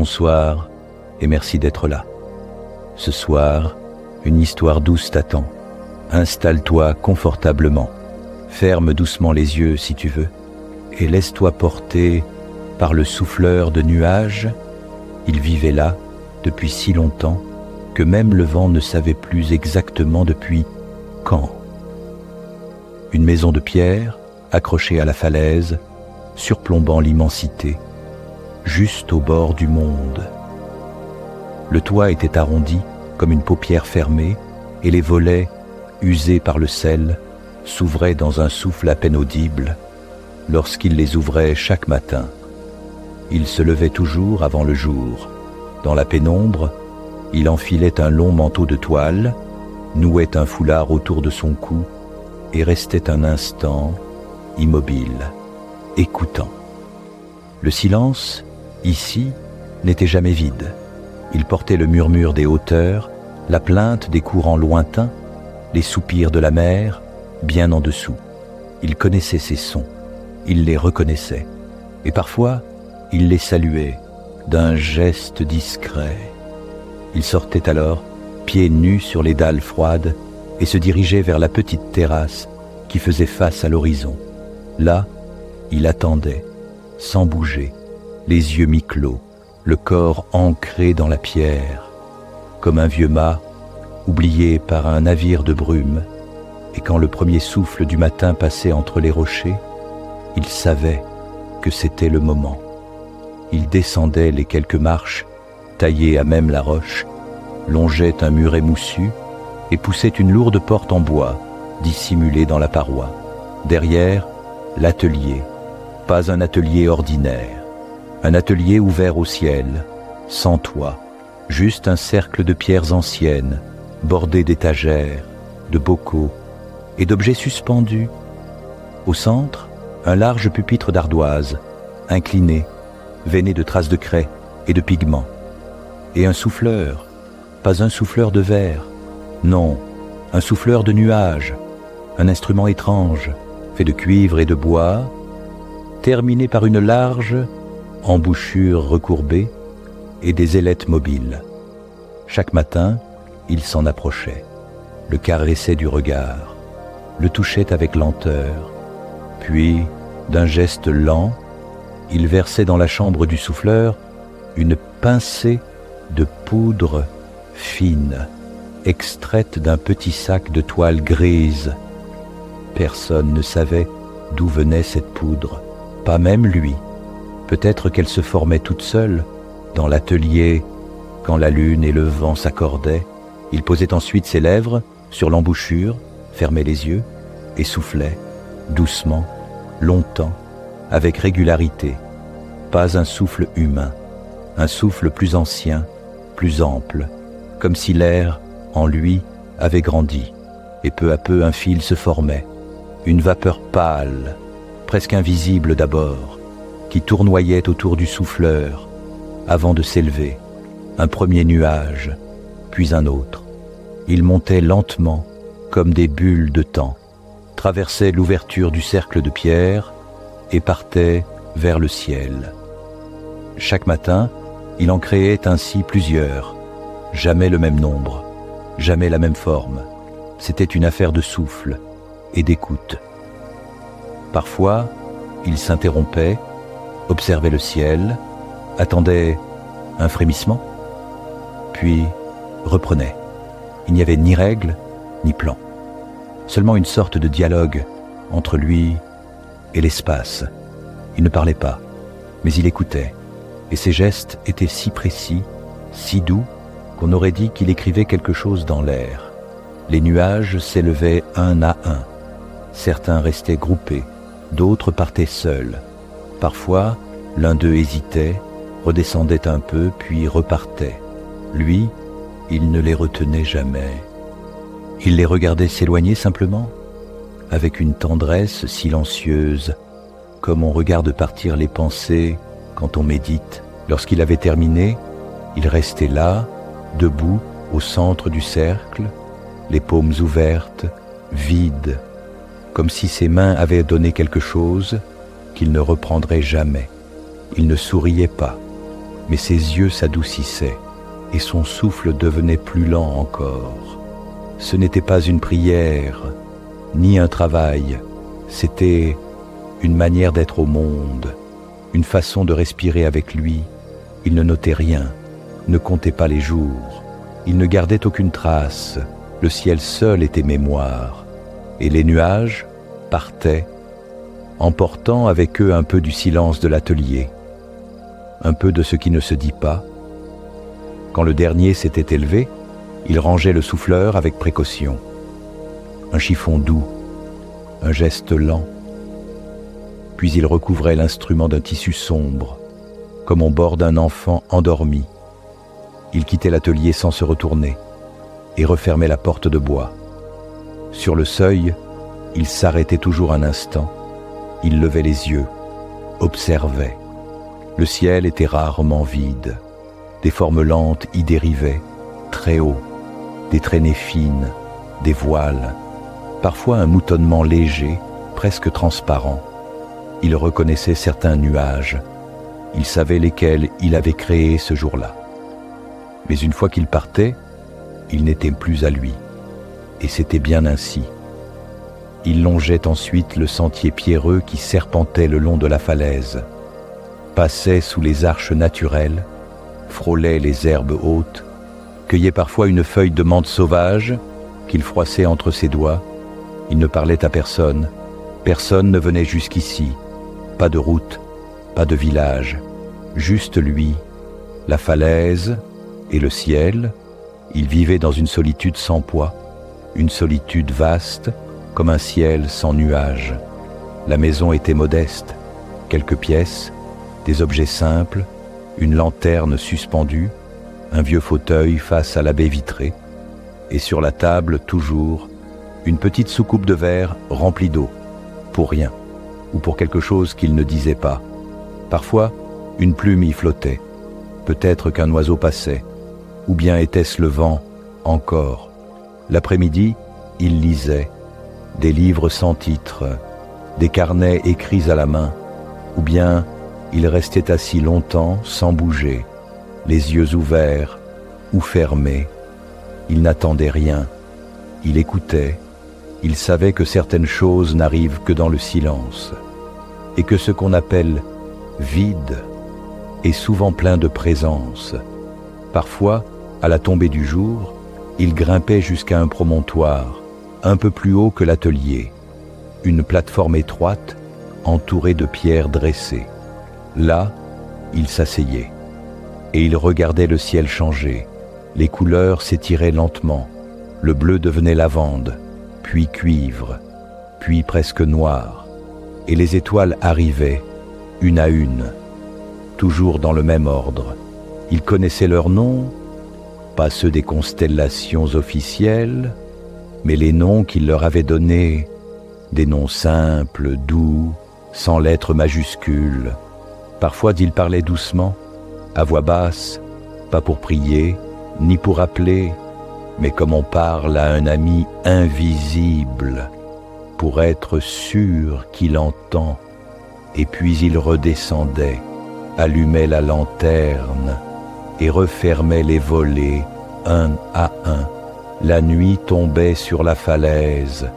Bonsoir et merci d'être là. Ce soir, une histoire douce t'attend. Installe-toi confortablement. Ferme doucement les yeux si tu veux et laisse-toi porter par le souffleur de nuages. Il vivait là depuis si longtemps que même le vent ne savait plus exactement depuis quand. Une maison de pierre accrochée à la falaise, surplombant l'immensité, juste au bord du monde. Le toit était arrondi comme une paupière fermée et les volets, usés par le sel, s'ouvraient dans un souffle à peine audible lorsqu'il les ouvrait chaque matin. Il se levait toujours avant le jour. Dans la pénombre, il enfilait un long manteau de toile, nouait un foulard autour de son cou et restait un instant immobile, écoutant. Le silence, ici, n'était jamais vide. Il portait le murmure des hauteurs, la plainte des courants lointains, les soupirs de la mer, bien en dessous. Il connaissait ces sons, il les reconnaissait, et parfois, il les saluait d'un geste discret. Il sortait alors, pieds nus sur les dalles froides, et se dirigeait vers la petite terrasse qui faisait face à l'horizon. Là, il attendait, sans bouger, les yeux mi-clos, le corps ancré dans la pierre, comme un vieux mât oublié par un navire de brume, et quand le premier souffle du matin passait entre les rochers, il savait que c'était le moment. Il descendait les quelques marches, taillées à même la roche, longeait un muret moussu et poussait une lourde porte en bois, dissimulée dans la paroi. Derrière, l'atelier, pas un atelier ordinaire, un atelier ouvert au ciel, sans toit, juste un cercle de pierres anciennes, bordé d'étagères, de bocaux et d'objets suspendus. Au centre, un large pupitre d'ardoise, incliné, veiné de traces de craie et de pigments. Et un souffleur, pas un souffleur de verre, non, un souffleur de nuages, un instrument étrange, fait de cuivre et de bois, terminé par une large embouchure recourbée et des ailettes mobiles. Chaque matin, il s'en approchait, le caressait du regard, le touchait avec lenteur, puis, d'un geste lent, il versait dans la chambre du souffleur une pincée de poudre fine, extraite d'un petit sac de toile grise. Personne ne savait d'où venait cette poudre, pas même lui. Peut-être qu'elle se formait toute seule, dans l'atelier, quand la lune et le vent s'accordaient. Il posait ensuite ses lèvres sur l'embouchure, fermait les yeux et soufflait, doucement, longtemps, avec régularité. Pas un souffle humain, un souffle plus ancien, plus ample, comme si l'air, en lui, avait grandi, et peu à peu un fil se formait, une vapeur pâle, presque invisible d'abord, qui tournoyait autour du souffleur, avant de s'élever, un premier nuage, puis un autre. Il montait lentement, comme des bulles de temps, traversait l'ouverture du cercle de pierre et partait vers le ciel. Chaque matin, il en créait ainsi plusieurs, jamais le même nombre, jamais la même forme. C'était une affaire de souffle et d'écoute. Parfois, il s'interrompait, observait le ciel, attendait un frémissement, puis reprenait. Il n'y avait ni règle, ni plan. Seulement une sorte de dialogue entre lui et l'espace. Il ne parlait pas, mais il écoutait, et ses gestes étaient si précis, si doux, qu'on aurait dit qu'il écrivait quelque chose dans l'air. Les nuages s'élevaient un à un. Certains restaient groupés, d'autres partaient seuls. Parfois, l'un d'eux hésitait, redescendait un peu, puis repartait. Lui, il ne les retenait jamais. Il les regardait s'éloigner simplement, avec une tendresse silencieuse, comme on regarde partir les pensées quand on médite. Lorsqu'il avait terminé, il restait là, debout, au centre du cercle, les paumes ouvertes, vides, comme si ses mains avaient donné quelque chose qu'il ne reprendrait jamais. Il ne souriait pas, mais ses yeux s'adoucissaient et son souffle devenait plus lent encore. Ce n'était pas une prière, ni un travail, c'était une manière d'être au monde, une façon de respirer avec lui. Il ne notait rien, ne comptait pas les jours, il ne gardait aucune trace, le ciel seul était mémoire, et les nuages partaient, emportant avec eux un peu du silence de l'atelier, un peu de ce qui ne se dit pas. Quand le dernier s'était élevé, il rangeait le souffleur avec précaution. Un chiffon doux, un geste lent. Puis il recouvrait l'instrument d'un tissu sombre, comme on borde un enfant endormi. Il quittait l'atelier sans se retourner et refermait la porte de bois. Sur le seuil, il s'arrêtait toujours un instant. Il levait les yeux, observait. Le ciel était rarement vide. Des formes lentes y dérivaient, très haut, des traînées fines, des voiles, parfois un moutonnement léger, presque transparent. Il reconnaissait certains nuages. Il savait lesquels il avait créés ce jour-là. Mais une fois qu'il partait, il n'était plus à lui. Et c'était bien ainsi. Il longeait ensuite le sentier pierreux qui serpentait le long de la falaise, passait sous les arches naturelles, frôlait les herbes hautes, cueillait parfois une feuille de menthe sauvage qu'il froissait entre ses doigts. Il ne parlait à personne, personne ne venait jusqu'ici, pas de route, pas de village, juste lui, la falaise et le ciel. Il vivait dans une solitude sans poids, une solitude vaste, comme un ciel sans nuages. La maison était modeste, quelques pièces, des objets simples, une lanterne suspendue, un vieux fauteuil face à la baie vitrée, et sur la table, toujours, une petite soucoupe de verre remplie d'eau, pour rien, ou pour quelque chose qu'il ne disait pas. Parfois, une plume y flottait, peut-être qu'un oiseau passait, ou bien était-ce le vent, encore. L'après-midi, il lisait, des livres sans titre, des carnets écrits à la main, ou bien il restait assis longtemps sans bouger, les yeux ouverts ou fermés. Il n'attendait rien, il écoutait, il savait que certaines choses n'arrivent que dans le silence, et que ce qu'on appelle vide est souvent plein de présence. Parfois, à la tombée du jour, il grimpait jusqu'à un promontoire, un peu plus haut que l'atelier, une plateforme étroite entourée de pierres dressées. Là, il s'asseyait, et il regardait le ciel changer. Les couleurs s'étiraient lentement, le bleu devenait lavande, puis cuivre, puis presque noir, et les étoiles arrivaient, une à une, toujours dans le même ordre. Il connaissait leurs noms, pas ceux des constellations officielles, mais les noms qu'il leur avait donnés, des noms simples, doux, sans lettres majuscules. Parfois il parlait doucement, à voix basse, pas pour prier, ni pour appeler, mais comme on parle à un ami invisible, pour être sûr qu'il entend. Et puis il redescendait, allumait la lanterne et refermait les volets un à un. La nuit tombait sur la falaise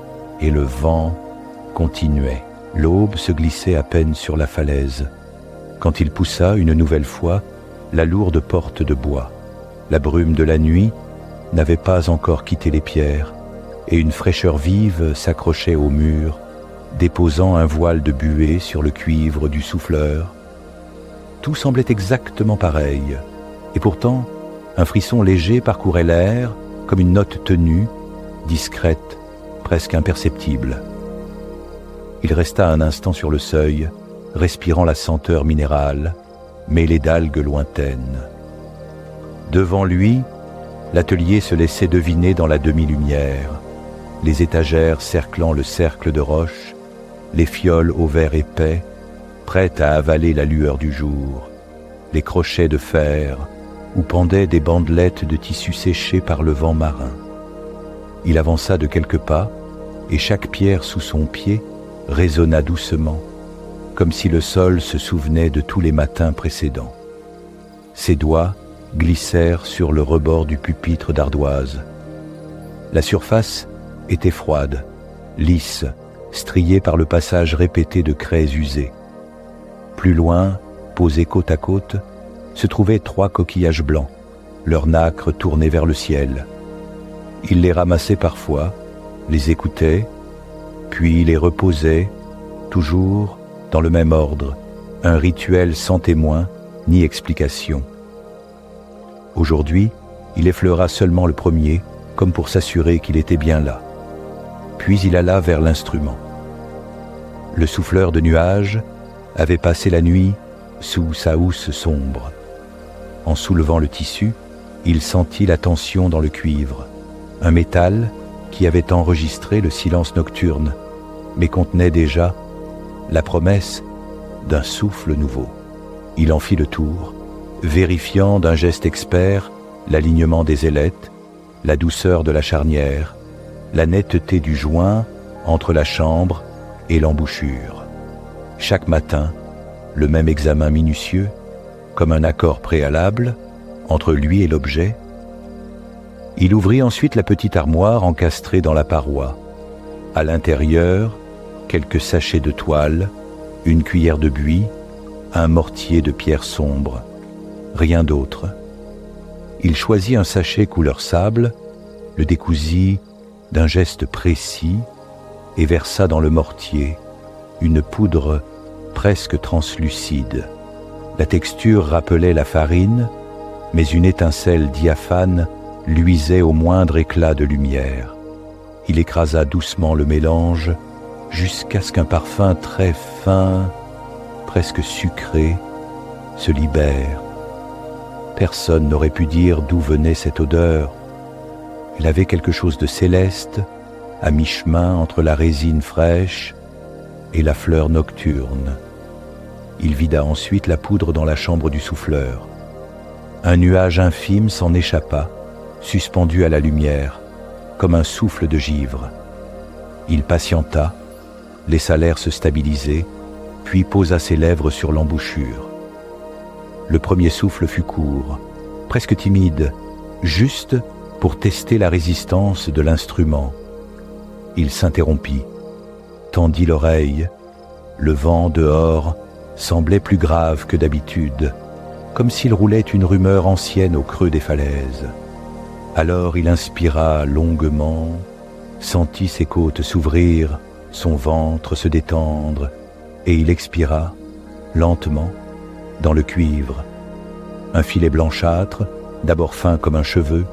et le vent continuait. L'aube se glissait à peine sur la falaise, quand il poussa une nouvelle fois la lourde porte de bois. La brume de la nuit n'avait pas encore quitté les pierres, et une fraîcheur vive s'accrochait au mur, déposant un voile de buée sur le cuivre du souffleur. Tout semblait exactement pareil, et pourtant un frisson léger parcourait l'air, comme une note tenue, discrète, presque imperceptible. Il resta un instant sur le seuil, respirant la senteur minérale, mêlée d'algues lointaines. Devant lui, l'atelier se laissait deviner dans la demi-lumière, les étagères cerclant le cercle de roches, les fioles au verre épais, prêtes à avaler la lueur du jour, les crochets de fer, où pendaient des bandelettes de tissu séché par le vent marin. Il avança de quelques pas, et chaque pierre sous son pied résonna doucement, comme si le sol se souvenait de tous les matins précédents. Ses doigts glissèrent sur le rebord du pupitre d'ardoise. La surface était froide, lisse, striée par le passage répété de craies usées. Plus loin, posés côte à côte, se trouvaient 3 coquillages blancs, leurs nacres tournées vers le ciel. Il les ramassait parfois, les écoutait, puis les reposait, toujours dans le même ordre, un rituel sans témoin ni explication. Aujourd'hui, il effleura seulement le premier, comme pour s'assurer qu'il était bien là. Puis il alla vers l'instrument. Le souffleur de nuages avait passé la nuit sous sa housse sombre. En soulevant le tissu, il sentit la tension dans le cuivre, un métal qui avait enregistré le silence nocturne, mais contenait déjà la promesse d'un souffle nouveau. Il en fit le tour, vérifiant d'un geste expert l'alignement des ailettes, la douceur de la charnière, la netteté du joint entre la chambre et l'embouchure. Chaque matin, le même examen minutieux, comme un accord préalable entre lui et l'objet. Il ouvrit ensuite la petite armoire encastrée dans la paroi. À l'intérieur, quelques sachets de toile, une cuillère de buis, un mortier de pierre sombre. Rien d'autre. Il choisit un sachet couleur sable, le décousit d'un geste précis et versa dans le mortier une poudre presque translucide. La texture rappelait la farine, mais une étincelle diaphane luisait au moindre éclat de lumière. Il écrasa doucement le mélange jusqu'à ce qu'un parfum très fin, presque sucré, se libère. Personne n'aurait pu dire d'où venait cette odeur. Elle avait quelque chose de céleste, à mi-chemin entre la résine fraîche et la fleur nocturne. Il vida ensuite la poudre dans la chambre du souffleur. Un nuage infime s'en échappa, suspendu à la lumière, comme un souffle de givre. Il patienta, laissa l'air se stabiliser, puis posa ses lèvres sur l'embouchure. Le premier souffle fut court, presque timide, juste pour tester la résistance de l'instrument. Il s'interrompit, tendit l'oreille. Le vent dehors semblait plus grave que d'habitude, comme s'il roulait une rumeur ancienne au creux des falaises. Alors il inspira longuement, sentit ses côtes s'ouvrir, son ventre se détendre, et il expira, lentement, dans le cuivre. Un filet blanchâtre, d'abord fin comme un cheveu,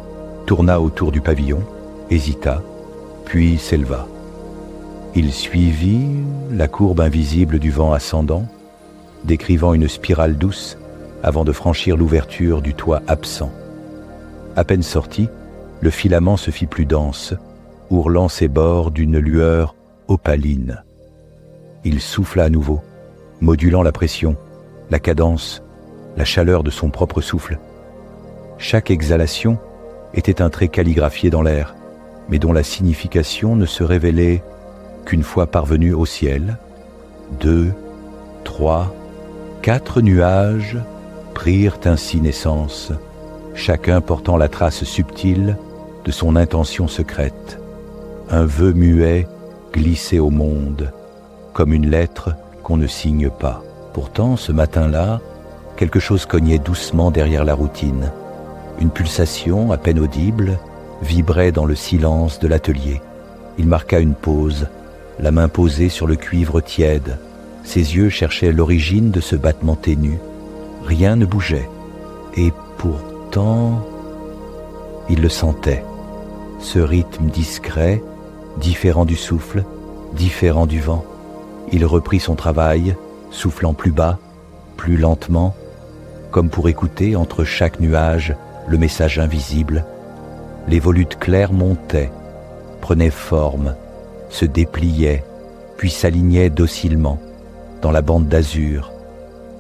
tourna autour du pavillon, hésita, puis s'éleva. Il suivit la courbe invisible du vent ascendant, décrivant une spirale douce avant de franchir l'ouverture du toit absent. À peine sorti, le filament se fit plus dense, ourlant ses bords d'une lueur opaline. Il souffla à nouveau, modulant la pression, la cadence, la chaleur de son propre souffle. Chaque exhalation était un trait calligraphié dans l'air, mais dont la signification ne se révélait qu'une fois parvenu au ciel. 2, 3, 4 nuages prirent ainsi naissance, chacun portant la trace subtile de son intention secrète. Un vœu muet glissait au monde, comme une lettre qu'on ne signe pas. Pourtant, ce matin-là, quelque chose cognait doucement derrière la routine. Une pulsation, à peine audible, vibrait dans le silence de l'atelier. Il marqua une pause, la main posée sur le cuivre tiède. Ses yeux cherchaient l'origine de ce battement ténu. Rien ne bougeait. Et pourtant, il le sentait. Ce rythme discret, différent du souffle, différent du vent. Il reprit son travail, soufflant plus bas, plus lentement, comme pour écouter entre chaque nuage le message invisible. Les volutes claires montaient, prenaient forme, se dépliaient, puis s'alignaient docilement dans la bande d'azur,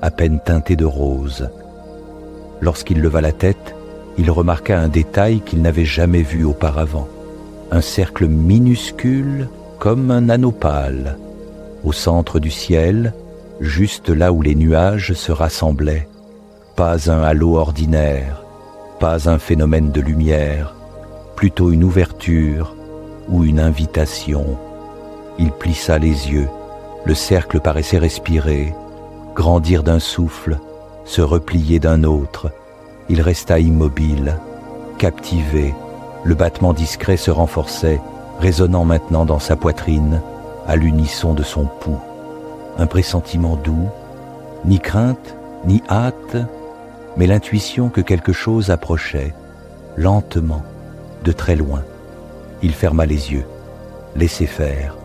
à peine teintée de rose. Lorsqu'il leva la tête, il remarqua un détail qu'il n'avait jamais vu auparavant. Un cercle minuscule comme un anneau pâle, au centre du ciel, juste là où les nuages se rassemblaient. Pas un halo ordinaire, pas un phénomène de lumière, plutôt une ouverture ou une invitation. Il plissa les yeux, le cercle paraissait respirer, grandir d'un souffle, se replier d'un autre. Il resta immobile, captivé, le battement discret se renforçait, résonnant maintenant dans sa poitrine, à l'unisson de son pouls. Un pressentiment doux, ni crainte, ni hâte, mais l'intuition que quelque chose approchait, lentement, de très loin. Il ferma les yeux, laissait faire,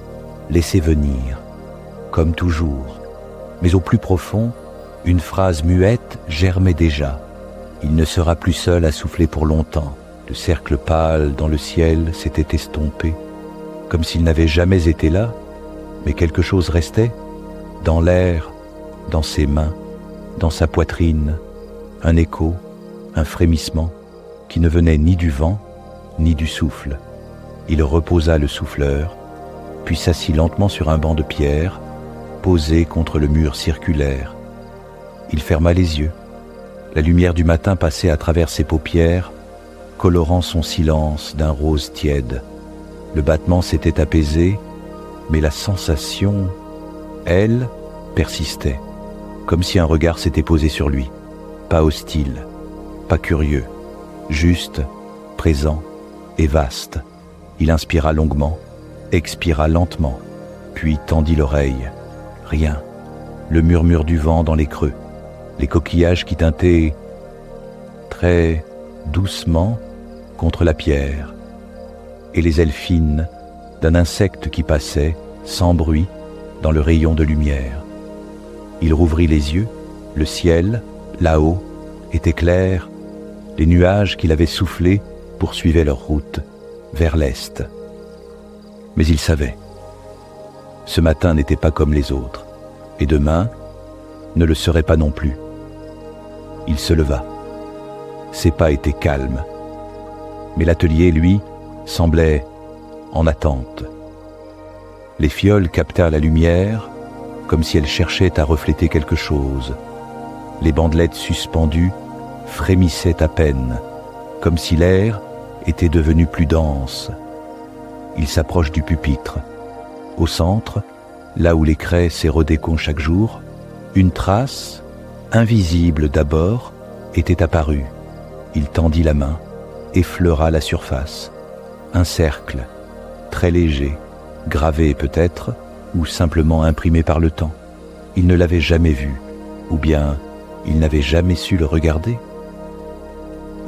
laissait venir, comme toujours. Mais au plus profond, une phrase muette germait déjà. Il ne sera plus seul à souffler pour longtemps. Le cercle pâle dans le ciel s'était estompé, comme s'il n'avait jamais été là, mais quelque chose restait, dans l'air, dans ses mains, dans sa poitrine, un écho, un frémissement, qui ne venait ni du vent, ni du souffle. Il reposa le souffleur, puis s'assit lentement sur un banc de pierre, posé contre le mur circulaire. Il ferma les yeux. La lumière du matin passait à travers ses paupières, colorant son silence d'un rose tiède. Le battement s'était apaisé, mais la sensation, elle, persistait, comme si un regard s'était posé sur lui. Pas hostile, pas curieux, juste, présent et vaste. Il inspira longuement, expira lentement, puis tendit l'oreille. Rien. Le murmure du vent dans les creux, les coquillages qui tintaient très doucement contre la pierre, et les ailes fines d'un insecte qui passait, sans bruit, dans le rayon de lumière. Il rouvrit les yeux, le ciel, là-haut, était clair, les nuages qu'il avait soufflés poursuivaient leur route vers l'est. Mais il savait, ce matin n'était pas comme les autres, et demain ne le serait pas non plus. Il se leva. Ses pas étaient calmes, mais l'atelier, lui, semblait en attente. Les fioles captèrent la lumière, comme si elles cherchaient à refléter quelque chose. Les bandelettes suspendues frémissaient à peine, comme si l'air était devenu plus dense. Il s'approche du pupitre. Au centre, là où les craies s'érodaient chaque jour, une trace, invisible d'abord, était apparue. Il tendit la main, effleura la surface. Un cercle, très léger, gravé peut-être, ou simplement imprimé par le temps. Il ne l'avait jamais vu, ou bien il n'avait jamais su le regarder.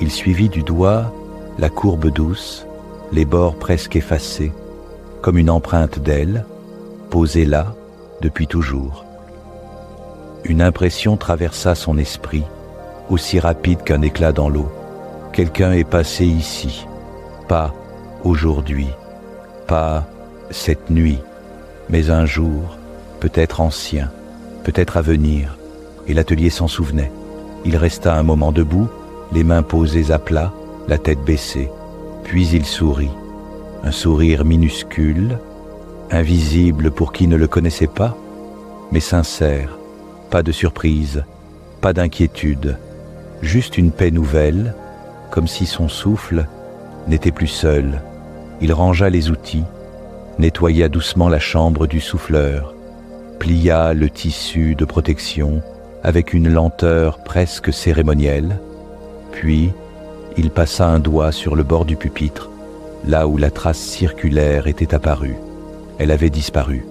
Il suivit du doigt la courbe douce, les bords presque effacés, comme une empreinte d'aile, posée là depuis toujours. Une impression traversa son esprit, aussi rapide qu'un éclat dans l'eau. Quelqu'un est passé ici, pas aujourd'hui, pas cette nuit, mais un jour, peut-être ancien, peut-être à venir, et l'atelier s'en souvenait. Il resta un moment debout, les mains posées à plat, la tête baissée, puis il sourit, un sourire minuscule, invisible pour qui ne le connaissait pas, mais sincère, pas de surprise, pas d'inquiétude, juste une paix nouvelle, comme si son souffle n'était plus seul. Il rangea les outils, nettoya doucement la chambre du souffleur, plia le tissu de protection avec une lenteur presque cérémonielle, puis il passa un doigt sur le bord du pupitre, là où la trace circulaire était apparue. Elle avait disparu,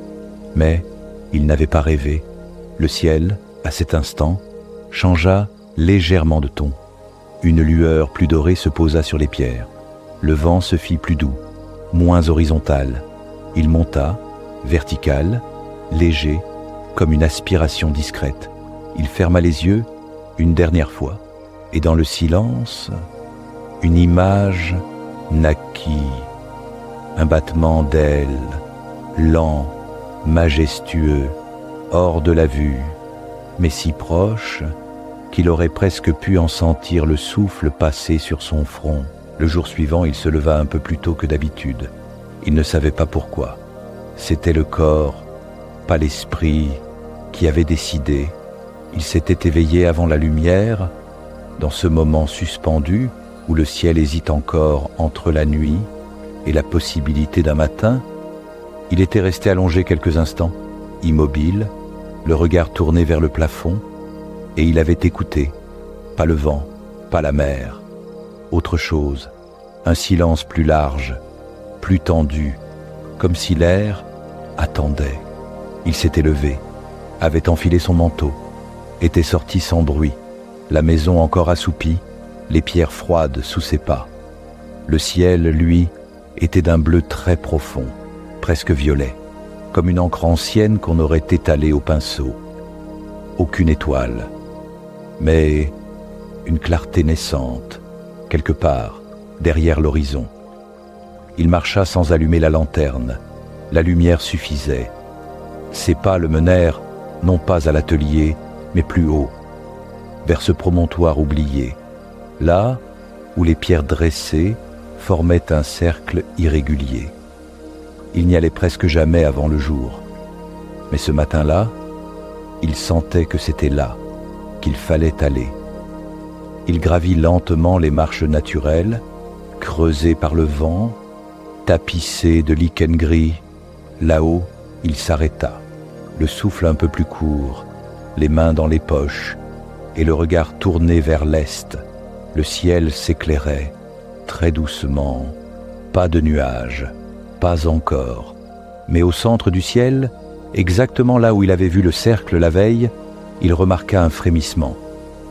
mais il n'avait pas rêvé. Le ciel, à cet instant, changea légèrement de ton. Une lueur plus dorée se posa sur les pierres. Le vent se fit plus doux, moins horizontal. Il monta, vertical, léger, comme une aspiration discrète. Il ferma les yeux une dernière fois, et dans le silence, une image naquit. Un battement d'ailes, lent, majestueux, hors de la vue, mais si proche qu'il aurait presque pu en sentir le souffle passer sur son front. Le jour suivant, il se leva un peu plus tôt que d'habitude. Il ne savait pas pourquoi. C'était le corps, pas l'esprit, qui avait décidé. Il s'était éveillé avant la lumière, Dans ce moment suspendu, où le ciel hésite encore entre la nuit et la possibilité d'un matin, il était resté allongé quelques instants, immobile, le regard tourné vers le plafond, et il avait écouté, pas le vent, pas la mer, autre chose, un silence plus large, plus tendu, comme si l'air attendait. Il s'était levé, avait enfilé son manteau, était sorti sans bruit, la maison encore assoupie, les pierres froides sous ses pas. Le ciel, lui, était d'un bleu très profond, presque violet, comme une encre ancienne qu'on aurait étalée au pinceau. Aucune étoile, mais une clarté naissante, quelque part, derrière l'horizon. Il marcha sans allumer la lanterne. La lumière suffisait. Ses pas le menèrent, non pas à l'atelier, mais plus haut, vers ce promontoire oublié, là où les pierres dressées formaient un cercle irrégulier. Il n'y allait presque jamais avant le jour. Mais ce matin-là, il sentait que c'était là qu'il fallait aller. Il gravit lentement les marches naturelles, creusées par le vent, tapissées de lichen gris. Là-haut, il s'arrêta, le souffle un peu plus court, les mains dans les poches, et le regard tourné vers l'est. Le ciel s'éclairait, très doucement, pas de nuages, pas encore. Mais au centre du ciel, exactement là où il avait vu le cercle la veille, il remarqua un frémissement,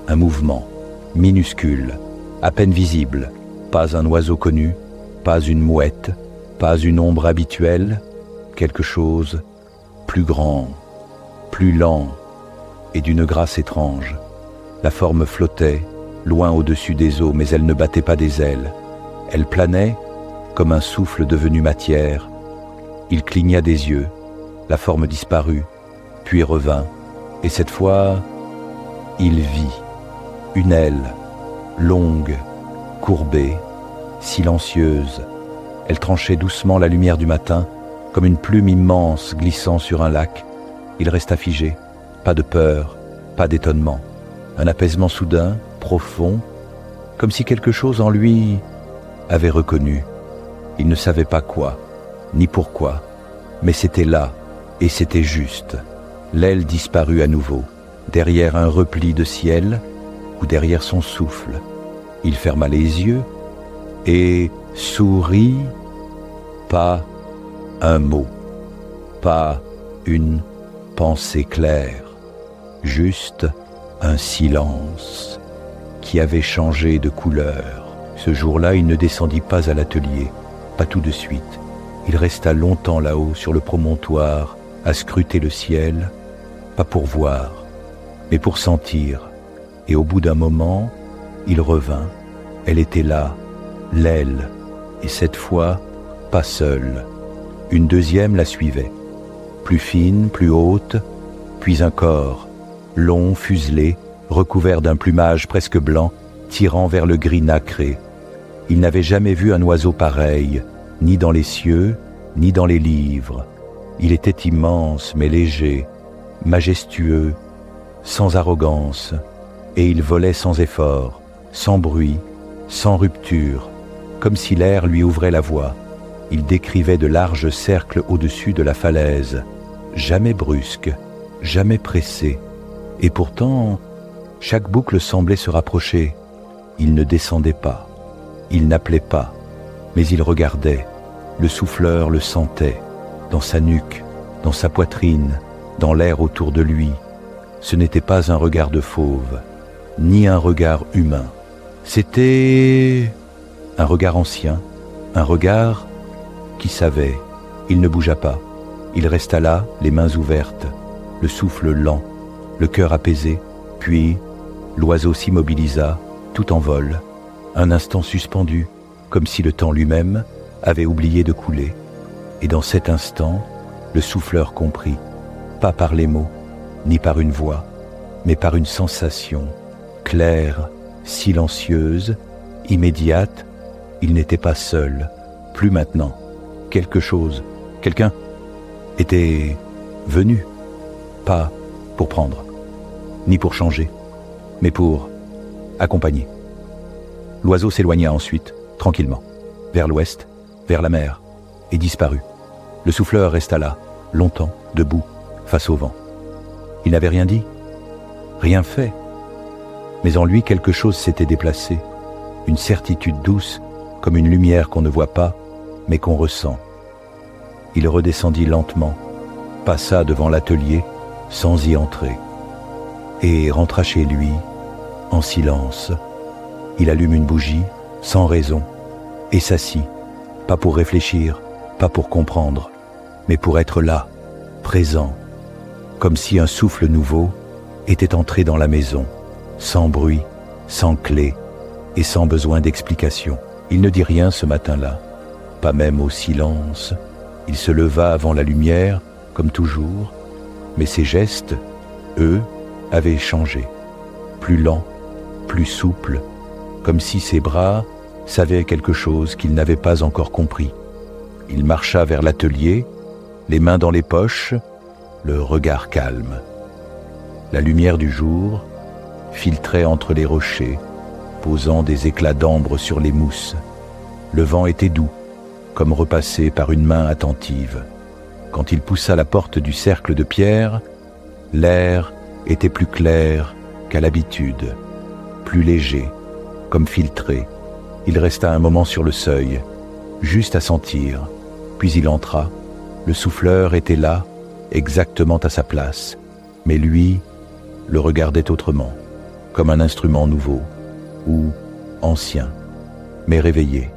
un mouvement, minuscule, à peine visible, pas un oiseau connu, pas une mouette, pas une ombre habituelle, quelque chose plus grand, plus lent et d'une grâce étrange. La forme flottait, loin au-dessus des eaux, mais elle ne battait pas des ailes. Elle planait comme un souffle devenu matière. Il cligna des yeux, la forme disparut, puis revint, et cette fois, il vit une aile, longue, courbée, silencieuse. Elle tranchait doucement la lumière du matin, comme une plume immense glissant sur un lac. Il resta figé, pas de peur, pas d'étonnement. Un apaisement soudain, profond, comme si quelque chose en lui avait reconnu. Il ne savait pas quoi, ni pourquoi, mais c'était là, et c'était juste. L'aile disparut à nouveau, derrière un repli de ciel, ou derrière son souffle. Il ferma les yeux et sourit. Pas un mot, pas une pensée claire, juste un silence qui avait changé de couleur. Ce jour-là, il ne descendit pas à l'atelier, pas tout de suite. Il resta longtemps là-haut sur le promontoire, à scruter le ciel, pas pour voir, mais pour sentir. Et au bout d'un moment, il revint. Elle était là, l'aile, et cette fois, pas seule. Une deuxième la suivait, plus fine, plus haute, puis un corps, long, fuselé, recouvert d'un plumage presque blanc, tirant vers le gris nacré. Il n'avait jamais vu un oiseau pareil, ni dans les cieux, ni dans les livres. Il était immense, mais léger, majestueux, sans arrogance, et il volait sans effort, sans bruit, sans rupture, comme si l'air lui ouvrait la voie. Il décrivait de larges cercles au-dessus de la falaise, jamais brusques, jamais pressés, et pourtant, chaque boucle semblait se rapprocher. Il ne descendait pas, il n'appelait pas, mais il regardait. Le souffleur le sentait, dans sa nuque, dans sa poitrine, dans l'air autour de lui. Ce n'était pas un regard de fauve, ni un regard humain. C'était un regard ancien, un regard qui savait. Il ne bougea pas. Il resta là, les mains ouvertes, le souffle lent, le cœur apaisé. Puis, l'oiseau s'immobilisa, tout en vol, un instant suspendu, comme si le temps lui-même avait oublié de couler. Et dans cet instant, le souffleur comprit, pas par les mots, ni par une voix, mais par une sensation, claire, silencieuse, immédiate. Il n'était pas seul, plus maintenant. Quelque chose, quelqu'un était venu, pas pour prendre, ni pour changer, mais pour accompagné. L'oiseau s'éloigna ensuite, tranquillement, vers l'ouest, vers la mer, et disparut. Le souffleur resta là, longtemps, debout, face au vent. Il n'avait rien dit, rien fait. Mais en lui, quelque chose s'était déplacé, une certitude douce, comme une lumière qu'on ne voit pas, mais qu'on ressent. Il redescendit lentement, passa devant l'atelier, sans y entrer, et rentra chez lui, en silence. Il allume une bougie, sans raison, et s'assit, pas pour réfléchir, pas pour comprendre, mais pour être là, présent, comme si un souffle nouveau était entré dans la maison, sans bruit, sans clé et sans besoin d'explication. Il ne dit rien ce matin-là, pas même au silence. Il se leva avant la lumière, comme toujours, mais ses gestes, eux, avaient changé, plus lents, plus souples, comme si ses bras savaient quelque chose qu'il n'avait pas encore compris. Il marcha vers l'atelier, les mains dans les poches, le regard calme. La lumière du jour filtrait entre les rochers, posant des éclats d'ambre sur les mousses. Le vent était doux, comme repassé par une main attentive. Quand il poussa la porte du cercle de pierre, l'air était plus clair qu'à l'habitude, plus léger, comme filtré. Il resta un moment sur le seuil, juste à sentir, puis il entra. Le souffleur était là, exactement à sa place, mais lui le regardait autrement, comme un instrument nouveau, ou ancien, mais réveillé.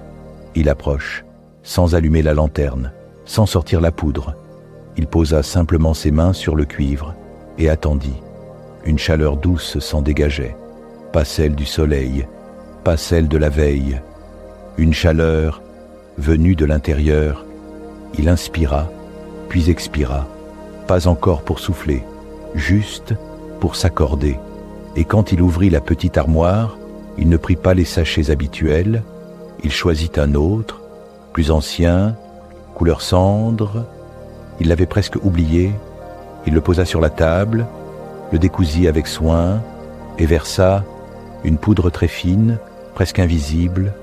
Il approche, sans allumer la lanterne, sans sortir la poudre. Il posa simplement ses mains sur le cuivre et attendit. Une chaleur douce s'en dégageait, pas celle du soleil, pas celle de la veille. Une chaleur venue de l'intérieur. Il inspira, puis expira, pas encore pour souffler, juste pour s'accorder. Et quand il ouvrit la petite armoire, il ne prit pas les sachets habituels, il choisit un autre, plus ancien, couleur cendre. Il l'avait presque oublié. Il le posa sur la table, le décousit avec soin et versa une poudre très fine, presque invisible,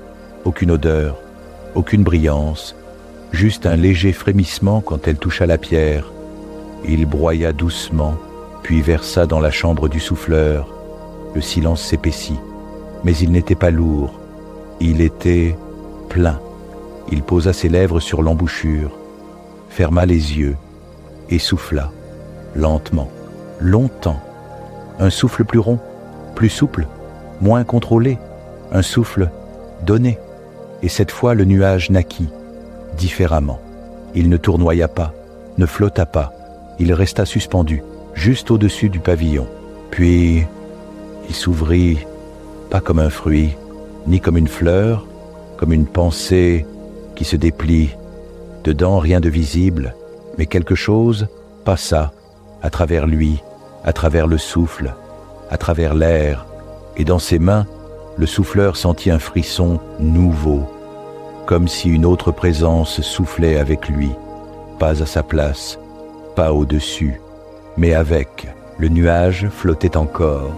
aucune odeur, aucune brillance, juste un léger frémissement quand elle toucha la pierre. Il broya doucement, puis versa dans la chambre du souffleur. Le silence s'épaissit, mais il n'était pas lourd, il était plein. Il posa ses lèvres sur l'embouchure, ferma les yeux et souffla, lentement, longtemps. Un souffle plus rond, plus souple, moins contrôlé, un souffle donné. Et cette fois le nuage naquit, différemment. Il ne tournoya pas, ne flotta pas, il resta suspendu, juste au-dessus du pavillon. Puis il s'ouvrit, pas comme un fruit, ni comme une fleur, comme une pensée qui se déplie. Dedans, rien de visible, mais quelque chose passa à travers lui, à travers le souffle, à travers l'air, et dans ses mains, le souffleur sentit un frisson nouveau, comme si une autre présence soufflait avec lui, pas à sa place, pas au-dessus, mais avec. Le nuage flottait encore,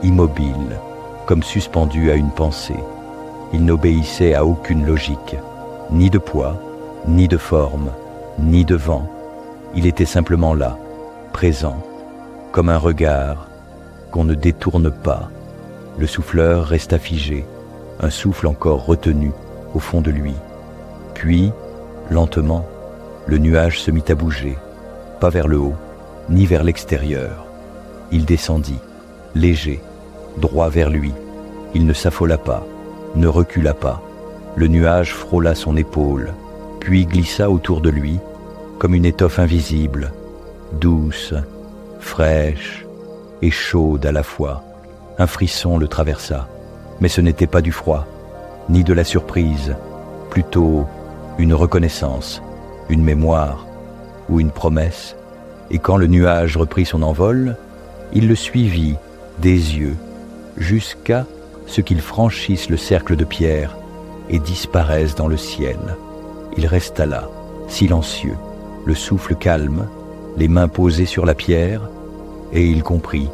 immobile, comme suspendu à une pensée. Il n'obéissait à aucune logique, ni de poids, ni de forme, ni de vent. Il était simplement là, présent, comme un regard qu'on ne détourne pas. Le souffleur resta figé, un souffle encore retenu au fond de lui. Puis, lentement, le nuage se mit à bouger, pas vers le haut, ni vers l'extérieur. Il descendit, léger, droit vers lui. Il ne s'affola pas, ne recula pas. Le nuage frôla son épaule, puis glissa autour de lui, comme une étoffe invisible, douce, fraîche et chaude à la fois. Un frisson le traversa, mais ce n'était pas du froid, ni de la surprise, plutôt une reconnaissance, une mémoire ou une promesse. Et quand le nuage reprit son envol, il le suivit des yeux jusqu'à ce qu'il franchisse le cercle de pierre et disparaisse dans le ciel. Il resta là, silencieux, le souffle calme, les mains posées sur la pierre, et il comprit,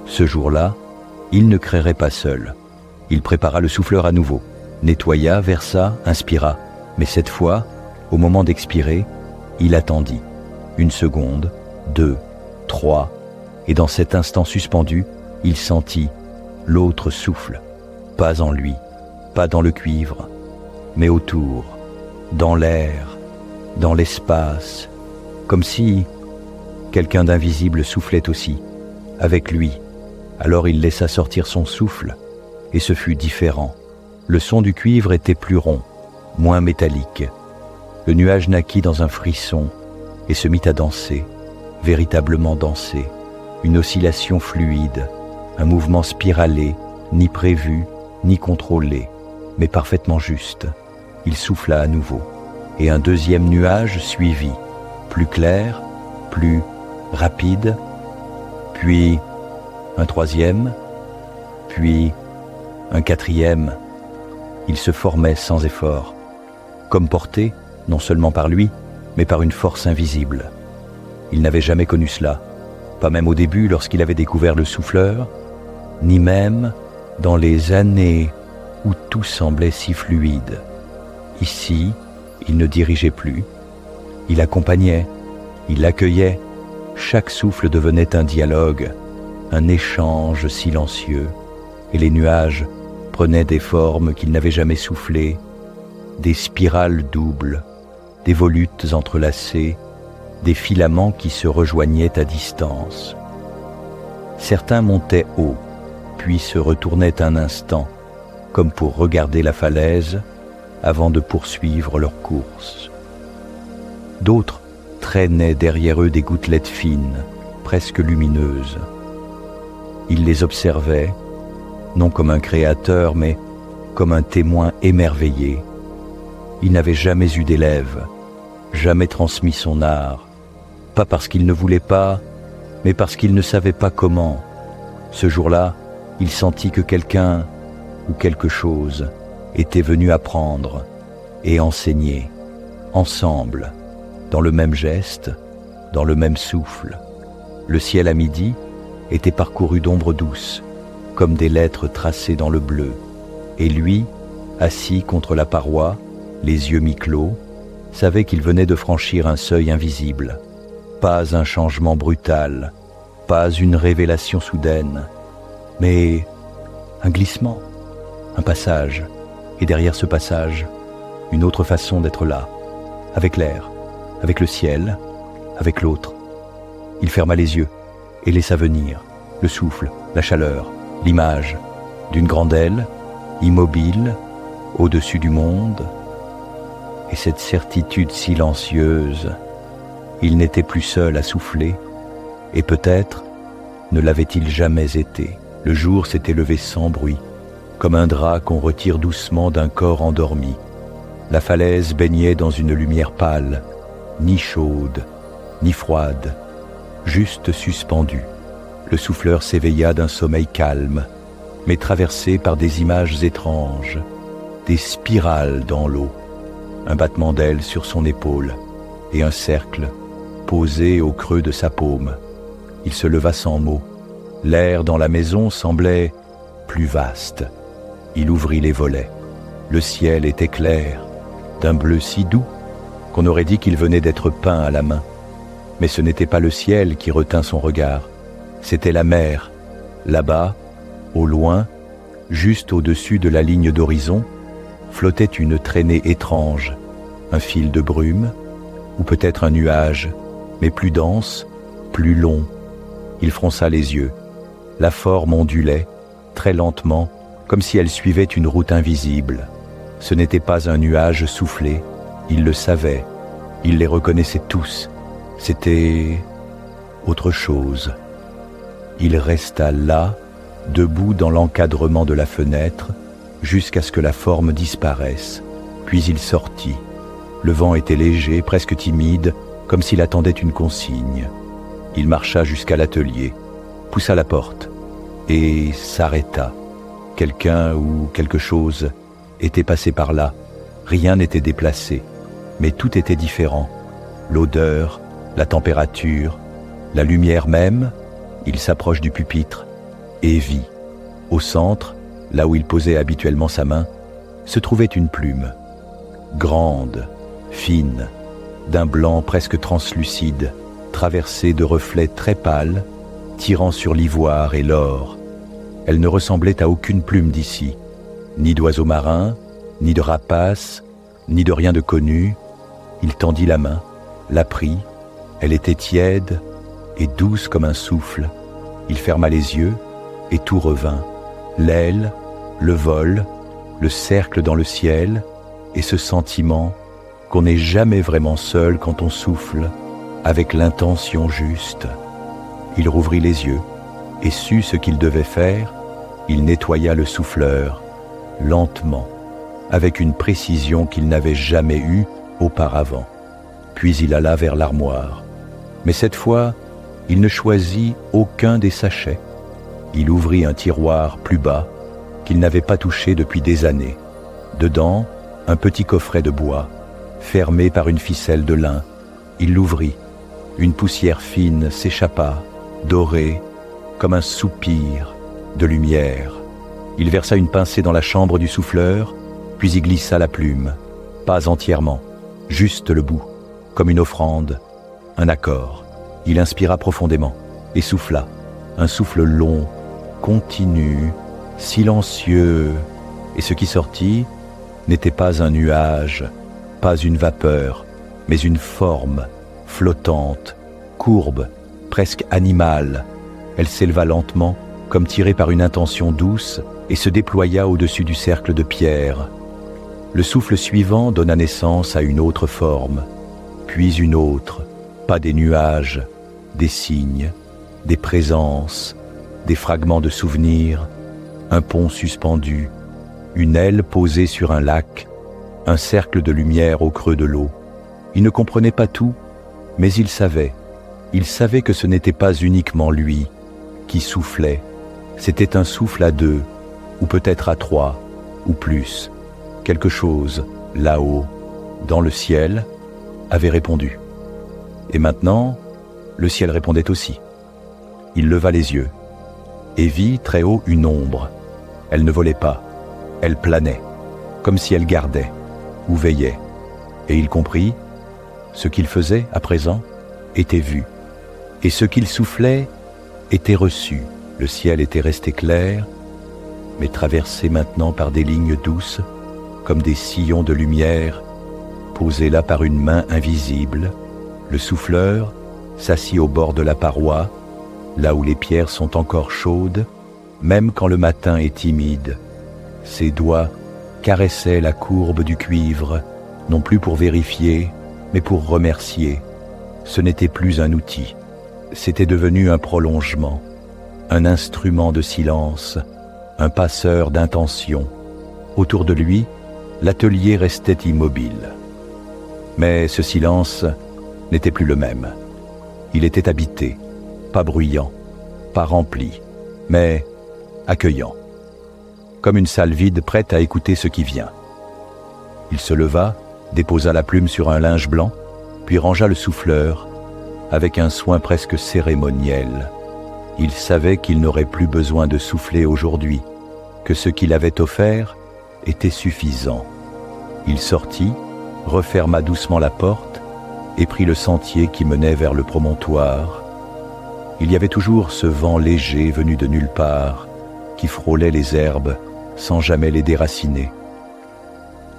ce jour-là, il ne créerait pas seul, Il prépara le souffleur à nouveau, nettoya, versa, inspira, mais cette fois, au moment d'expirer, il attendit. 1 seconde, 2, 3, et dans cet instant suspendu, il sentit l'autre souffle, pas en lui, pas dans le cuivre, mais autour, dans l'air, dans l'espace, comme si quelqu'un d'invisible soufflait aussi, avec lui. Alors il laissa sortir son souffle, et ce fut différent. Le son du cuivre était plus rond, moins métallique. Le nuage naquit dans un frisson et se mit à danser, véritablement danser, une oscillation fluide, un mouvement spiralé, ni prévu, ni contrôlé, mais parfaitement juste. Il souffla à nouveau, et un deuxième nuage suivit, plus clair, plus rapide, puis un troisième, puis un quatrième. Il se formait sans effort, comme porté, non seulement par lui, mais par une force invisible. Il n'avait jamais connu cela, pas même au début lorsqu'il avait découvert le souffleur, ni même dans les années où tout semblait si fluide. Ici, il ne dirigeait plus, il accompagnait, il accueillait, chaque souffle devenait un dialogue, un échange silencieux, et les nuages prenaient des formes qu'il n'avait jamais soufflées, des spirales doubles, des volutes entrelacées, des filaments qui se rejoignaient à distance. Certains montaient haut, puis se retournaient un instant, comme pour regarder la falaise, avant de poursuivre leur course. D'autres traînaient derrière eux des gouttelettes fines, presque lumineuses. Il les observait, non comme un créateur, mais comme un témoin émerveillé. Il n'avait jamais eu d'élève, jamais transmis son art, pas parce qu'il ne voulait pas, mais parce qu'il ne savait pas comment. Ce jour-là, il sentit que quelqu'un ou quelque chose était venu apprendre et enseigner, ensemble, dans le même geste, dans le même souffle. Le ciel à midi était parcouru d'ombres douces, comme des lettres tracées dans le bleu, et lui, assis contre la paroi, les yeux mi-clos, savait qu'il venait de franchir un seuil invisible. Pas un changement brutal, pas une révélation soudaine, mais un glissement, un passage, et derrière ce passage, une autre façon d'être là, avec l'air, avec le ciel, avec l'autre. Il ferma les yeux et laissa venir le souffle, la chaleur, l'image d'une grande aile, immobile, au-dessus du monde, et cette certitude silencieuse, il n'était plus seul à souffler, et peut-être ne l'avait-il jamais été. Le jour s'était levé sans bruit, comme un drap qu'on retire doucement d'un corps endormi. La falaise baignait dans une lumière pâle, ni chaude, ni froide, juste suspendue. Le souffleur s'éveilla d'un sommeil calme, mais traversé par des images étranges, des spirales dans l'eau, un battement d'ailes sur son épaule et un cercle posé au creux de sa paume. Il se leva sans mot. L'air dans la maison semblait plus vaste. Il ouvrit les volets. Le ciel était clair, d'un bleu si doux qu'on aurait dit qu'il venait d'être peint à la main. Mais ce n'était pas le ciel qui retint son regard, c'était la mer. Là-bas, au loin, juste au-dessus de la ligne d'horizon, flottait une traînée étrange, un fil de brume, ou peut-être un nuage, mais plus dense, plus long. Il fronça les yeux. La forme ondulait, très lentement, comme si elle suivait une route invisible. Ce n'était pas un nuage soufflé, il le savait, il les reconnaissait tous. C'était autre chose. Il resta là, debout dans l'encadrement de la fenêtre, jusqu'à ce que la forme disparaisse. Puis il sortit. Le vent était léger, presque timide, comme s'il attendait une consigne. Il marcha jusqu'à l'atelier, poussa la porte et s'arrêta. Quelqu'un ou quelque chose était passé par là. Rien n'était déplacé, mais tout était différent. L'odeur, la température, la lumière même. Il s'approche du pupitre et vit, au centre, là où il posait habituellement sa main, se trouvait une plume, grande, fine, d'un blanc presque translucide, traversée de reflets très pâles, tirant sur l'ivoire et l'or. Elle ne ressemblait à aucune plume d'ici, ni d'oiseau marin, ni de rapace, ni de rien de connu. Il tendit la main, la prit, elle était tiède et douce comme un souffle. Il ferma les yeux et tout revint, l'aile, le vol, le cercle dans le ciel et ce sentiment qu'on n'est jamais vraiment seul quand on souffle, avec l'intention juste. Il rouvrit les yeux et sut ce qu'il devait faire. Il nettoya le souffleur, lentement, avec une précision qu'il n'avait jamais eue auparavant. Puis il alla vers l'armoire. Mais cette fois, il ne choisit aucun des sachets. Il ouvrit un tiroir plus bas qu'il n'avait pas touché depuis des années. Dedans, un petit coffret de bois, fermé par une ficelle de lin. Il l'ouvrit. Une poussière fine s'échappa, dorée, comme un soupir de lumière. Il versa une pincée dans la chambre du souffleur, puis y glissa la plume. Pas entièrement, juste le bout, comme une offrande, un accord. Il inspira profondément et souffla, un souffle long, continu, silencieux, et ce qui sortit n'était pas un nuage, pas une vapeur, mais une forme, flottante, courbe, presque animale. Elle s'éleva lentement, comme tirée par une intention douce, et se déploya au-dessus du cercle de pierre. Le souffle suivant donna naissance à une autre forme, puis une autre, pas des nuages, des signes, des présences, des fragments de souvenirs, un pont suspendu, une aile posée sur un lac, un cercle de lumière au creux de l'eau. Il ne comprenait pas tout, mais il savait que ce n'était pas uniquement lui qui soufflait, c'était un souffle à deux, ou peut-être à trois, ou plus. Quelque chose, là-haut, dans le ciel, avait répondu. Et maintenant, le ciel répondait aussi. Il leva les yeux et vit très haut une ombre. Elle ne volait pas, elle planait, comme si elle gardait ou veillait. Et il comprit, ce qu'il faisait à présent était vu, et ce qu'il soufflait était reçu. Le ciel était resté clair, mais traversé maintenant par des lignes douces, comme des sillons de lumière, posés là par une main invisible. Le souffleur s'assit au bord de la paroi, là où les pierres sont encore chaudes, même quand le matin est timide. Ses doigts caressaient la courbe du cuivre, non plus pour vérifier, mais pour remercier. Ce n'était plus un outil, c'était devenu un prolongement, un instrument de silence, un passeur d'intention. Autour de lui, l'atelier restait immobile. Mais ce silence n'était plus le même. Il était habité, pas bruyant, pas rempli, mais accueillant, comme une salle vide prête à écouter ce qui vient. Il se leva, déposa la plume sur un linge blanc, puis rangea le souffleur avec un soin presque cérémoniel. Il savait qu'il n'aurait plus besoin de souffler aujourd'hui, que ce qu'il avait offert était suffisant. Il sortit, referma doucement la porte et prit le sentier qui menait vers le promontoire. Il y avait toujours ce vent léger venu de nulle part qui frôlait les herbes sans jamais les déraciner.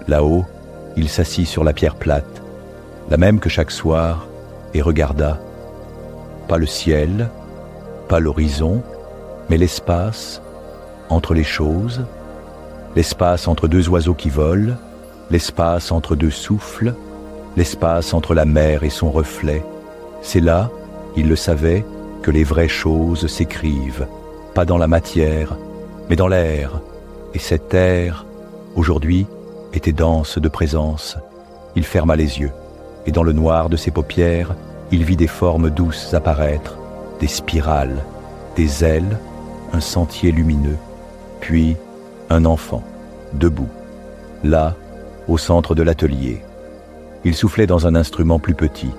Là-haut, il s'assit sur la pierre plate, la même que chaque soir, et regarda. Pas le ciel, pas l'horizon, mais l'espace entre les choses, l'espace entre deux oiseaux qui volent, l'espace entre deux souffles, l'espace entre la mer et son reflet. C'est là, il le savait, que les vraies choses s'écrivent, pas dans la matière, mais dans l'air. Et cet air, aujourd'hui, était dense de présence. Il ferma les yeux, et dans le noir de ses paupières, il vit des formes douces apparaître, des spirales, des ailes, un sentier lumineux, puis un enfant, debout, là, au centre de l'atelier. Il soufflait dans un instrument plus petit,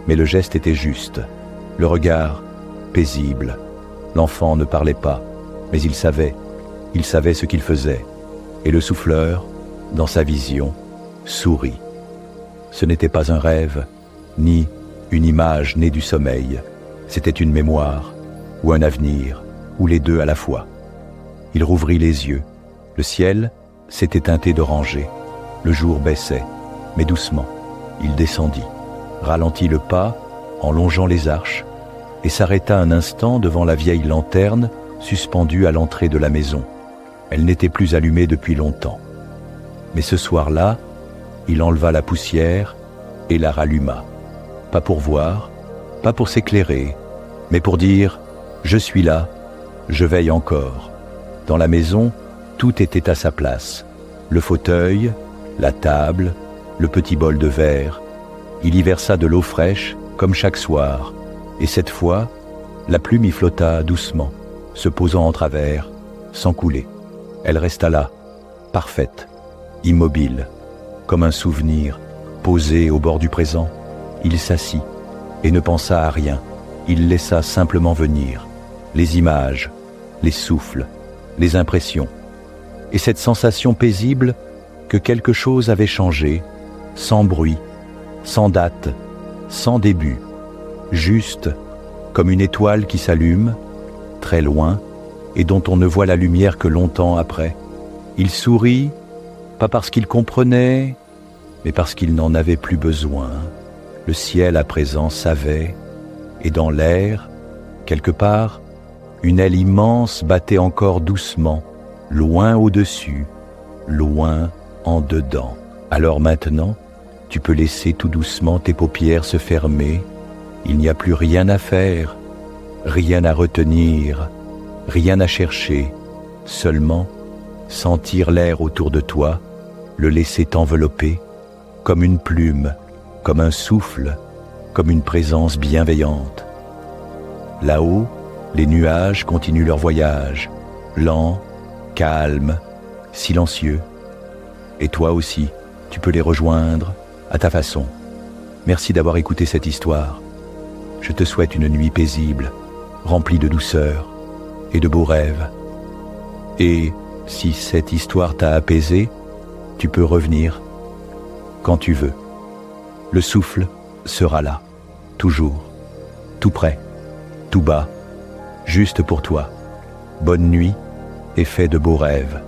mais le geste était juste, le regard paisible. L'enfant ne parlait pas, mais il savait, Il savait ce qu'il faisait, et le souffleur, dans sa vision, sourit. Ce n'était pas un rêve, ni une image née du sommeil, c'était une mémoire, ou un avenir, ou les deux à la fois. Il rouvrit les yeux, le ciel s'était teinté d'orangé, le jour baissait, mais doucement, il descendit, ralentit le pas en longeant les arches, et s'arrêta un instant devant la vieille lanterne suspendue à l'entrée de la maison. Elle n'était plus allumée depuis longtemps. Mais ce soir-là, il enleva la poussière et la ralluma. Pas pour voir, pas pour s'éclairer, mais pour dire « Je suis là, je veille encore ». Dans la maison, tout était à sa place. Le fauteuil, la table, le petit bol de verre. Il y versa de l'eau fraîche, comme chaque soir, et cette fois, la plume y flotta doucement, se posant en travers, sans couler. Elle resta là, parfaite, immobile, comme un souvenir, posé au bord du présent. Il s'assit et ne pensa à rien. Il laissa simplement venir les images, les souffles, les impressions, et cette sensation paisible que quelque chose avait changé, sans bruit, sans date, sans début, juste comme une étoile qui s'allume, très loin, et dont on ne voit la lumière que longtemps après. Il sourit, pas parce qu'il comprenait, mais parce qu'il n'en avait plus besoin. Le ciel à présent savait, et dans l'air, quelque part, une aile immense battait encore doucement, loin au-dessus, loin en dedans. Alors maintenant, tu peux laisser tout doucement tes paupières se fermer. Il n'y a plus rien à faire, rien à retenir, rien à chercher, seulement sentir l'air autour de toi, le laisser t'envelopper, comme une plume, comme un souffle, comme une présence bienveillante. Là-haut, les nuages continuent leur voyage, lents, calmes, silencieux. Et toi aussi, tu peux les rejoindre à ta façon. Merci d'avoir écouté cette histoire. Je te souhaite une nuit paisible, remplie de douceur et de beaux rêves. Et si cette histoire t'a apaisé, tu peux revenir quand tu veux. Le souffle sera là, toujours, tout près, tout bas, juste pour toi. Bonne nuit et fais de beaux rêves.